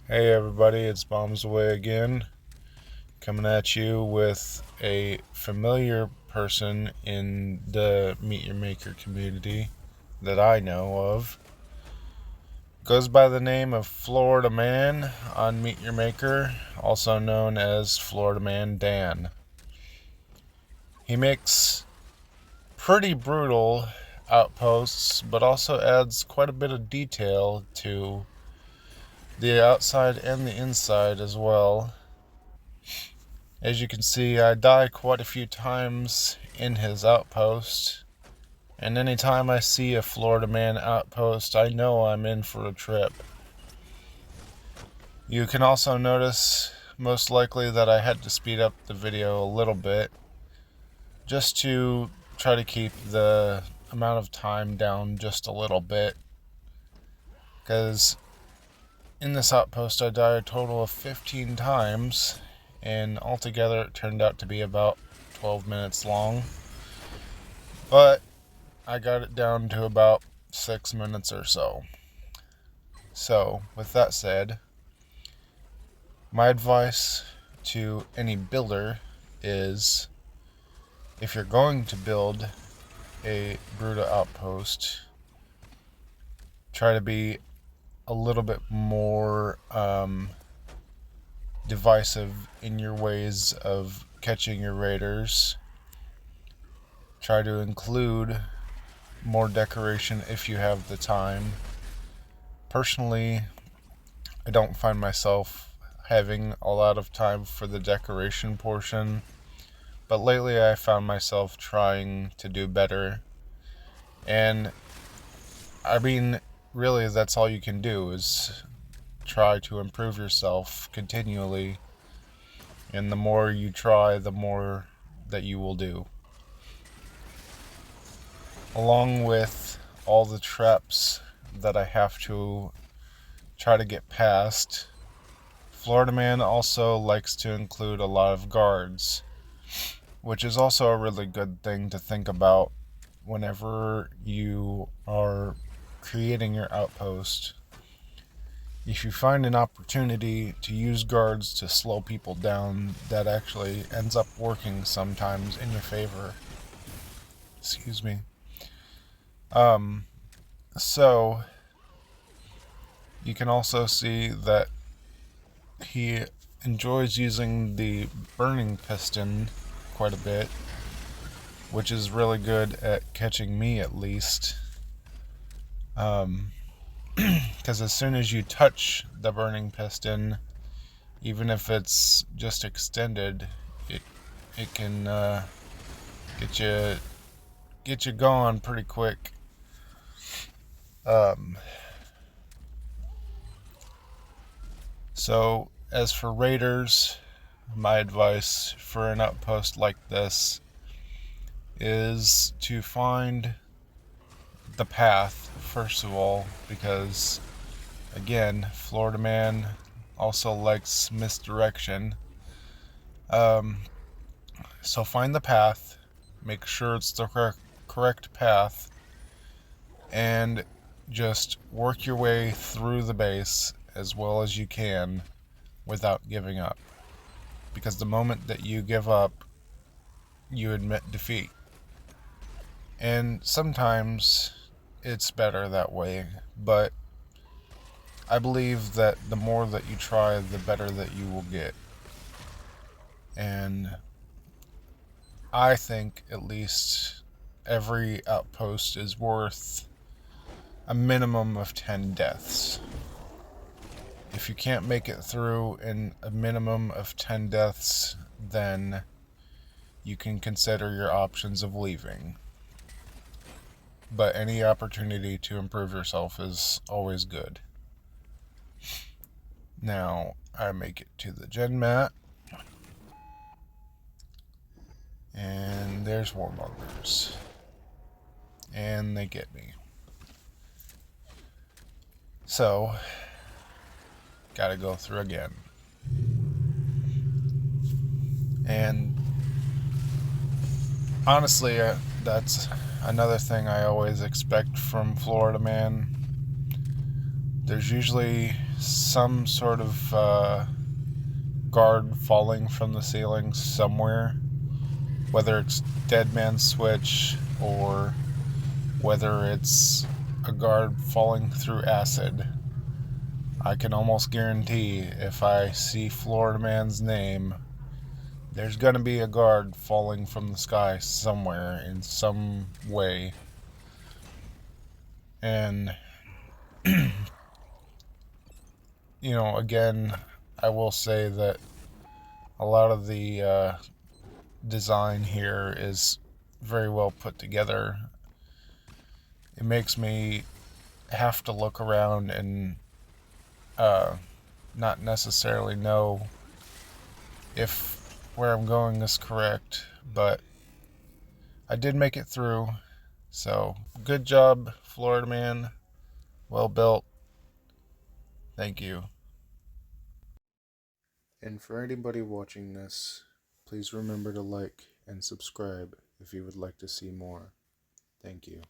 Hey everybody, it's Bombs Away again, coming at you with a familiar person in the Meet Your Maker community that I know of. Goes by the name of Florida Man on Meet Your Maker, also known as Florida Man Dan. He makes pretty brutal outposts, but also adds quite a bit of detail to the outside and the inside as well. As you can see, I die quite a few times in his outpost, and anytime I see a Florida Man outpost, I know I'm in for a trip. You can also notice, most likely, that I had to speed up the video a little bit, just to try to keep the amount of time down just a little bit, because in this outpost I died a total of 15 times, and altogether it turned out to be about 12 minutes long. But I got it down to about 6 minutes or so. So, with that said, my advice to any builder is, if you're going to build a Bruta outpost, try to be a little bit more divisive in your ways of catching your raiders. Try to include more decoration if you have the time. Personally, I don't find myself having a lot of time for the decoration portion, but lately I found myself trying to do better. And I mean, really, that's all you can do, is try to improve yourself continually. And the more you try, the more that you will do. Along with all the traps that I have to try to get past, Florida Man also likes to include a lot of guards, which is also a really good thing to think about whenever you are creating your outpost. If you find an opportunity to use guards to slow people down, that actually ends up working sometimes in your favor. Excuse me. So you can also see that he enjoys using the burning piston quite a bit, which is really good at catching me, at least. Because as soon as you touch the burning piston, even if it's just extended, it can get you going pretty quick. So as for raiders, my advice for an outpost like this is to find the path, first of all, because, again, Florida Man also likes misdirection. So find the path, make sure it's the correct path, and just work your way through the base as well as you can without giving up. Because the moment that you give up, you admit defeat. And sometimes it's better that way, but I believe that the more that you try, the better that you will get. And I think at least every outpost is worth a minimum of 10 deaths. If you can't make it through in a minimum of 10 deaths, then you can consider your options of leaving. But any opportunity to improve yourself is always good. Now, I make it to the gen mat. And there's warmongers. And they get me. So, gotta go through again. And honestly, that's another thing I always expect from Florida Man. There's usually some sort of guard falling from the ceiling somewhere, whether it's Dead Man's Switch or whether it's a guard falling through acid. I can almost guarantee if I see Florida Man's name, there's going to be a guard falling from the sky somewhere in some way. And, again, I will say that a lot of the design here is very well put together. It makes me have to look around and not necessarily know if where I'm going is correct, but I did make it through. So, good job, Florida Man. Well built. Thank you. And for anybody watching this, please remember to like and subscribe if you would like to see more. Thank you.